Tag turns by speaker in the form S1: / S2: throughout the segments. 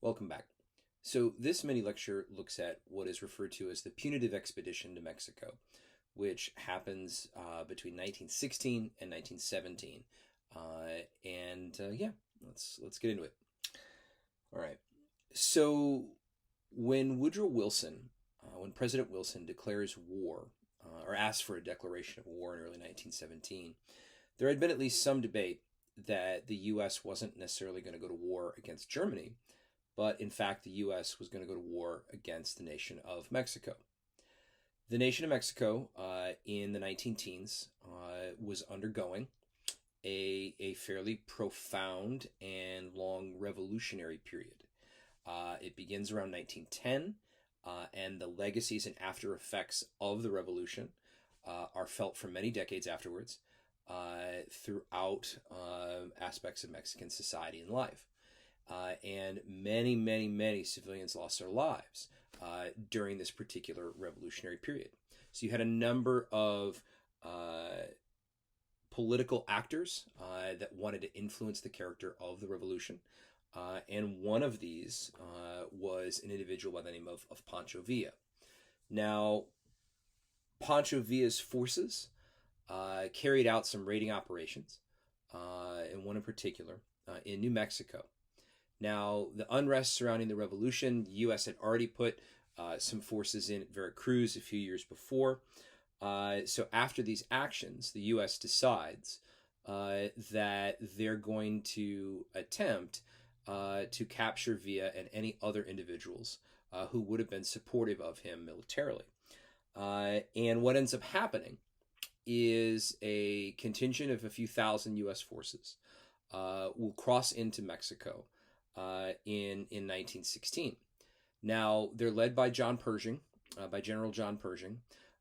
S1: Welcome back. So, this mini lecture looks at what is referred to as the Punitive Expedition to Mexico, which happens between 1916 and 1917. Yeah, let's get into it. All right. So, when President Wilson declares war, or asks for a declaration of war in early 1917, there had been at least some debate that the U.S. wasn't necessarily going to go to war against Germany, but in fact, the U.S. was going to go to war against the nation of Mexico. The nation of Mexico in the 19 teens was undergoing a fairly profound and long revolutionary period. It begins around 1910, and the legacies and after effects of the revolution are felt for many decades afterwards throughout aspects of Mexican society and life. And many, many, many civilians lost their lives during this particular revolutionary period. So you had a number of political actors that wanted to influence the character of the revolution. And one of these was an individual by the name of Pancho Villa. Now, Pancho Villa's forces carried out some raiding operations, and one in particular in New Mexico. Now, the unrest surrounding the revolution, the U.S. had already put some forces in at Veracruz a few years before. So after these actions, the U.S. decides that they're going to attempt to capture Villa and any other individuals who would have been supportive of him militarily. And what ends up happening is a contingent of a few thousand U.S. forces will cross into Mexico in 1916. Now, they're led by by General John Pershing.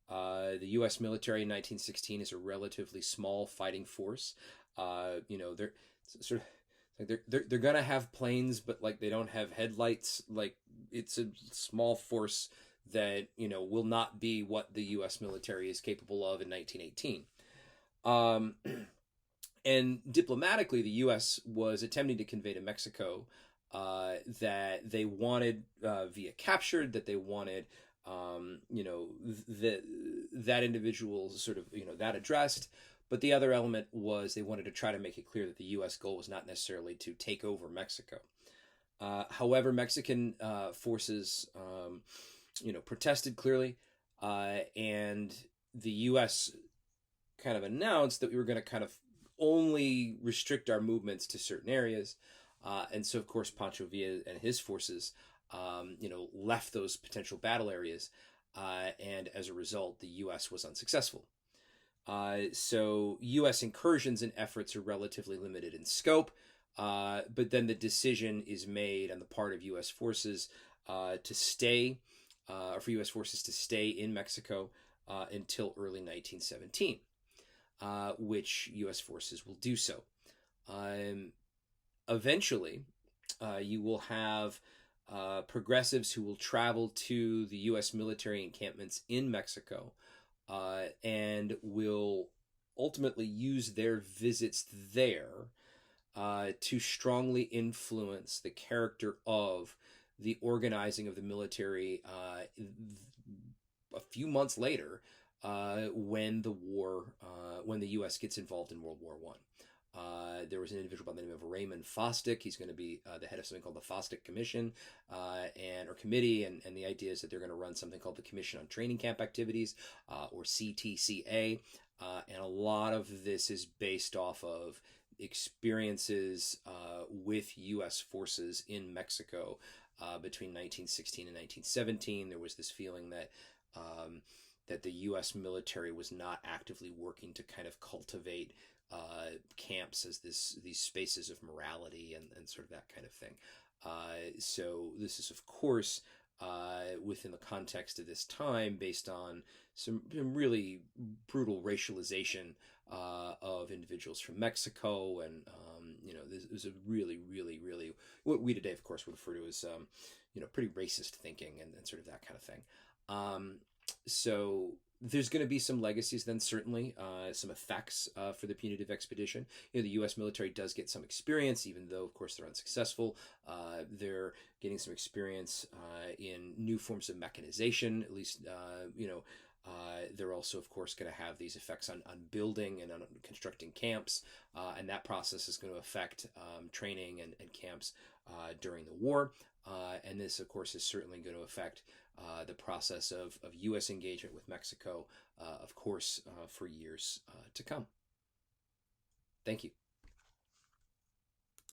S1: The U.S. military in 1916 is a relatively small fighting force. They're sort of like they're gonna have planes, but like they don't have headlights. Like it's a small force that will not be what the U.S. military is capable of in 1918. And diplomatically, the U.S. was attempting to convey to Mexico that they wanted Villa captured, that they wanted, that individual sort of, that addressed. But the other element was they wanted to try to make it clear that the U.S. goal was not necessarily to take over Mexico. However, Mexican forces, protested clearly, and the U.S. kind of announced that we were going to kind of only restrict our movements to certain areas. And so, of course, Pancho Villa and his forces, left those potential battle areas. And as a result, the U.S. was unsuccessful. So U.S. incursions and efforts are relatively limited in scope. But then the decision is made on the part of U.S. forces to stay, or for U.S. forces to stay in Mexico until early 1917. Which U.S. forces will do so. Eventually, you will have progressives who will travel to the U.S. military encampments in Mexico and will ultimately use their visits there to strongly influence the character of the organizing of the military a few months later, when the U.S. gets involved in World War I. There was an individual by the name of Raymond Fosdick. He's going to be the head of something called the Fosdick Commission or Committee, and the idea is that they're going to run something called the Commission on Training Camp Activities, or CTCA, and a lot of this is based off of experiences with U.S. forces in Mexico between 1916 and 1917. There was this feeling that that the U.S. military was not actively working to kind of cultivate camps as these spaces of morality and sort of that kind of thing. So this is, of course, within the context of this time, based on some really brutal racialization of individuals from Mexico, and this was a really, really, really what we today, of course, would refer to as pretty racist thinking and sort of that kind of thing. So There's going to be some legacies then, certainly, some effects for the Punitive Expedition. The U.S. military does get some experience, even though, of course, they're unsuccessful. They're getting some experience in new forms of mechanization, at least, they're also, of course, going to have these effects on building and on constructing camps, and that process is going to affect training and camps during the war. And this, of course, is certainly going to affect the process of U.S. engagement with Mexico, of course, for years to come. Thank you.